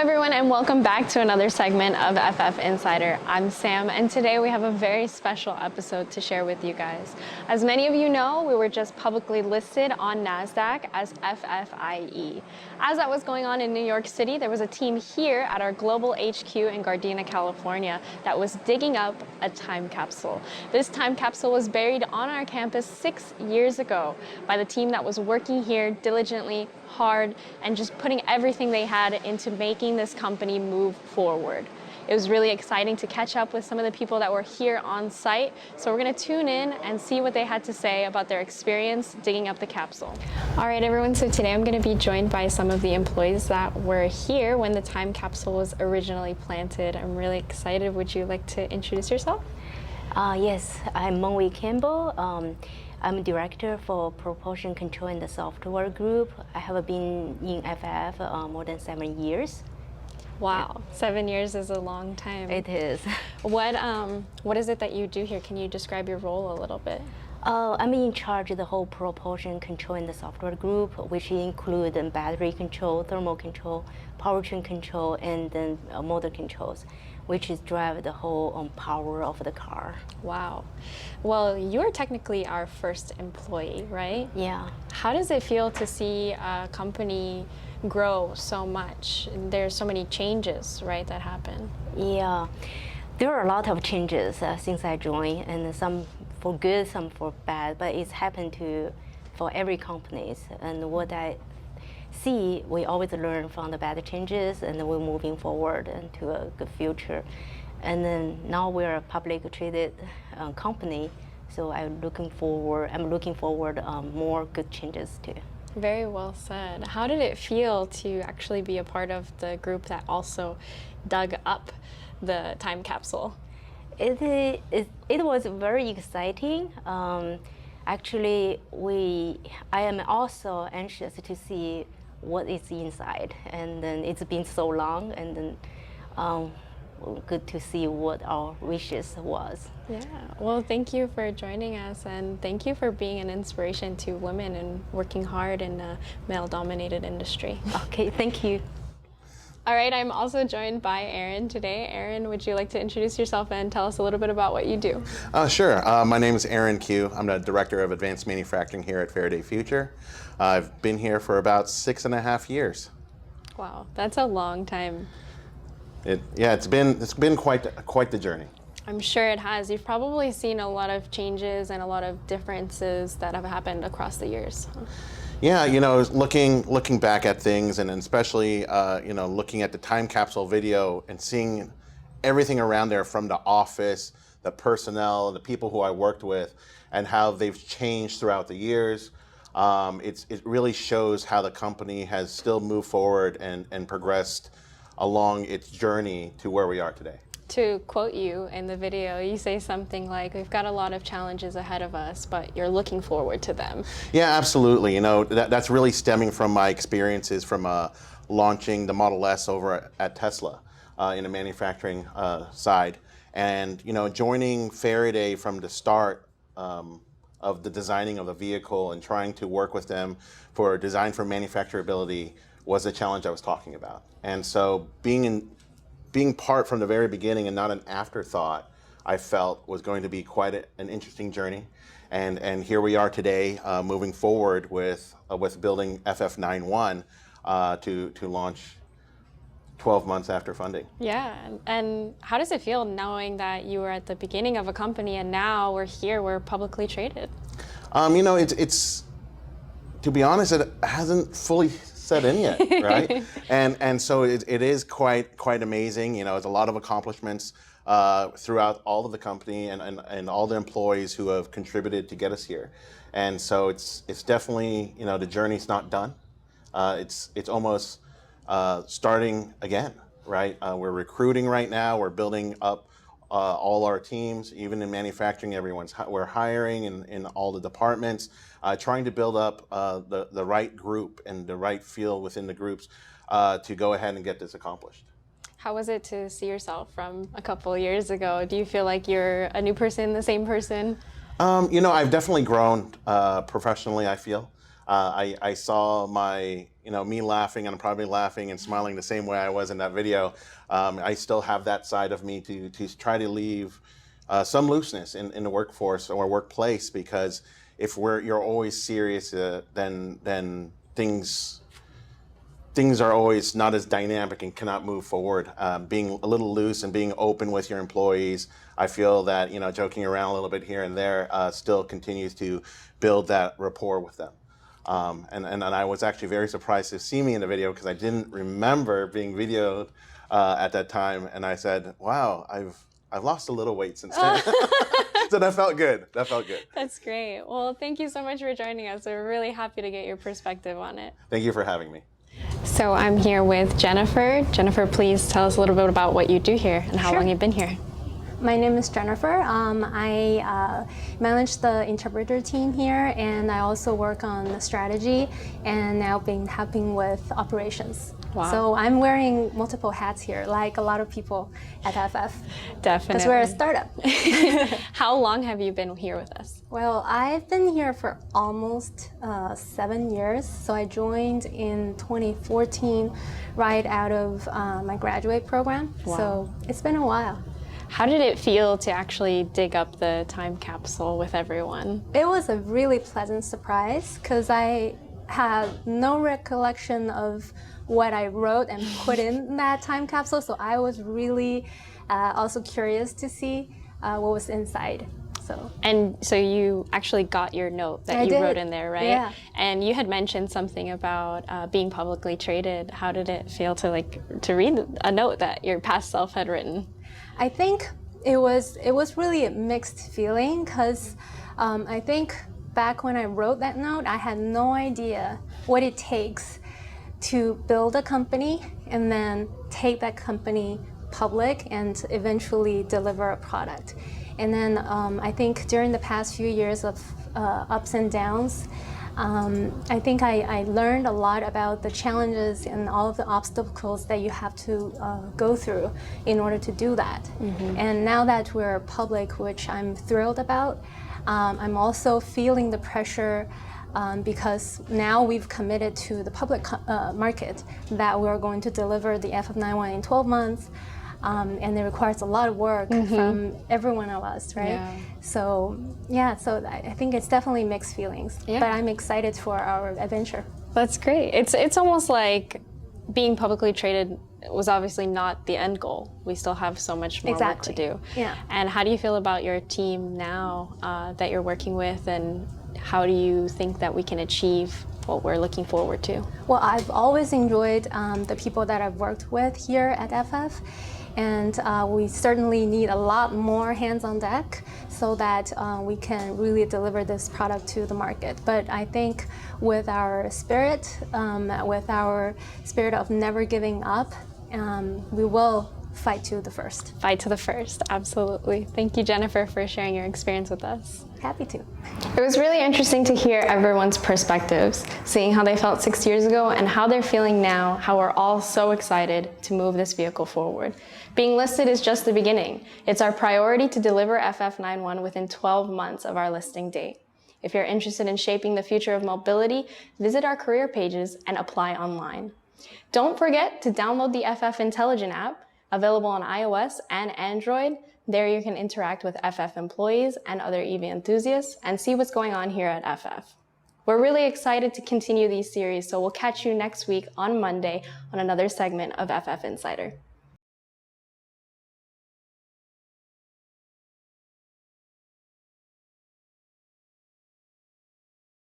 everyone, and welcome back to another segment of FF Insider. I'm Sam, and today we have a very special episode to share with you guys. As many of you know, we were just publicly listed on NASDAQ as FFIE. As that was going on in New York City, there was a team here at our global HQ in Gardena, California, that was digging up a time capsule. This time capsule was buried on our campus 6 years ago by the team that was working here diligently, hard, and just putting everything they had into making this company move forward. It was really exciting to catch up with some of the people that were here on site. So we're going to tune in and see what they had to say about their experience digging up the capsule. All right, everyone. So today I'm going to be joined by some of the employees that were here when the time capsule was originally planted. I'm really excited. Would you like to introduce yourself? Yes, I'm Mengwei Campbell. I'm Director for Propulsion Control in the Software Group. I have been in FF more than 7 years. Wow, 7 years is a long time. It is. What is it that you do here? Can you describe your role a little bit? I'm in charge of the whole propulsion control in the software group, which include battery control, thermal control, powertrain control, and then motor controls, which is drive the whole power of the car. Wow. Well, you're technically our first employee, right? Yeah. How does it feel to see a company grow so much? There's so many changes, right, that happen. Yeah. There are a lot of changes since I joined, and some for good, some for bad, but it's happened for every company. And what I see, we always learn from the bad changes, and we're moving forward into a good future. And then now we're a public traded company, so I'm looking forward more good changes too. Very well said. How did it feel to actually be a part of the group that also dug up the time capsule? It was very exciting. Actually, I am also anxious to see what is inside, and then it's been so long, and then good to see what our wishes was. Yeah, well, thank you for joining us, and thank you for being an inspiration to women and working hard in a male-dominated industry. Okay, thank you. All right, I'm also joined by Erin today. Erin, would you like to introduce yourself and tell us a little bit about what you do? Sure. My name is Erin Q. I'm the Director of Advanced Manufacturing here at Faraday Future. I've been here for about 6.5 years. Wow, that's a long time. It's been quite the journey. I'm sure it has. You've probably seen a lot of changes and a lot of differences that have happened across the years. Yeah, looking back at things, and especially looking at the time capsule video and seeing everything around there, from the office, the personnel, the people who I worked with, and how they've changed throughout the years. It really shows how the company has still moved forward and progressed along its journey to where we are today. To quote you in the video, you say something like, we've got a lot of challenges ahead of us, but you're looking forward to them. Yeah, absolutely. That's really stemming from my experiences from launching the Model S over at Tesla in the manufacturing side. And, joining Faraday from the start of the designing of the vehicle and trying to work with them for design for manufacturability was the challenge I was talking about. And so being part from the very beginning and not an afterthought, I felt was going to be quite an interesting journey. And here we are today, moving forward with building FF91 to launch 12 months after funding. Yeah, and how does it feel knowing that you were at the beginning of a company and now we're publicly traded? It's to be honest, it hasn't fully set in yet, right? and so it is quite amazing. It's a lot of accomplishments throughout all of the company and all the employees who have contributed to get us here. And so it's definitely, the journey's not done. It's almost starting again, right? We're recruiting right now. We're building up all our teams, even in manufacturing. We're hiring in all the departments, trying to build up the right group and the right feel within the groups to go ahead and get this accomplished. How was it to see yourself from a couple years ago? Do you feel like you're a new person, the same person? I've definitely grown professionally, I feel. I saw me laughing, and I'm probably laughing and smiling the same way I was in that video. I still have that side of me to try to leave some looseness in the workforce or workplace, because if you're always serious, then things are always not as dynamic and cannot move forward. Being a little loose and being open with your employees, I feel that joking around a little bit here and there still continues to build that rapport with them. And I was actually very surprised to see me in the video, because I didn't remember being videoed at that time, and I said, "Wow, I've lost a little weight since then." So that felt good. That felt good. That's great. Well, thank you so much for joining us. We're really happy to get your perspective on it. Thank you for having me. So I'm here with Jennifer. Jennifer, please tell us a little bit about what you do here and how long you've been here. My name is Jennifer. I manage the interpreter team here, and I also work on the strategy, and now been helping with operations. Wow. So I'm wearing multiple hats here, like a lot of people at FF. Definitely. Because we're a startup. How long have you been here with us? Well, I've been here for almost 7 years. So I joined in 2014, right out of my graduate program. Wow. So it's been a while. How did it feel to actually dig up the time capsule with everyone? It was a really pleasant surprise, because I had no recollection of what I wrote and put in that time capsule. So I was really also curious to see what was inside. And so you actually got your note that you wrote in there, right? Yeah. And you had mentioned something about being publicly traded. How did it feel to read a note that your past self had written? I think it was really a mixed feeling, because I think back when I wrote that note, I had no idea what it takes to build a company and then take that company public and eventually deliver a product. And then I think during the past few years of ups and downs, I think I learned a lot about the challenges and all of the obstacles that you have to go through in order to do that. Mm-hmm. And now that we're public, which I'm thrilled about, I'm also feeling the pressure because now we've committed to the public market that we're going to deliver the FF91 in 12 months. And it requires a lot of work from every one of us, right? Yeah. So I think it's definitely mixed feelings, but I'm excited for our adventure. That's great. It's almost like being publicly traded was obviously not the end goal. We still have so much more work to do. Yeah. And how do you feel about your team now that you're working with, and how do you think that we can achieve what we're looking forward to? Well, I've always enjoyed the people that I've worked with here at FF. And we certainly need a lot more hands on deck so that we can really deliver this product to the market. But I think with our spirit of never giving up, we will fight to the first. Fight to the first, absolutely. Thank you, Jennifer, for sharing your experience with us. Happy to. It was really interesting to hear everyone's perspectives, seeing how they felt 6 years ago and how they're feeling now, how we're all so excited to move this vehicle forward. Being listed is just the beginning. It's our priority to deliver FF91 within 12 months of our listing date. If you're interested in shaping the future of mobility, visit our career pages and apply online. Don't forget to download the FF Intelligent app, available on iOS and Android. There you can interact with FF employees and other EV enthusiasts and see what's going on here at FF. We're really excited to continue these series, so we'll catch you next week on Monday on another segment of FF Insider.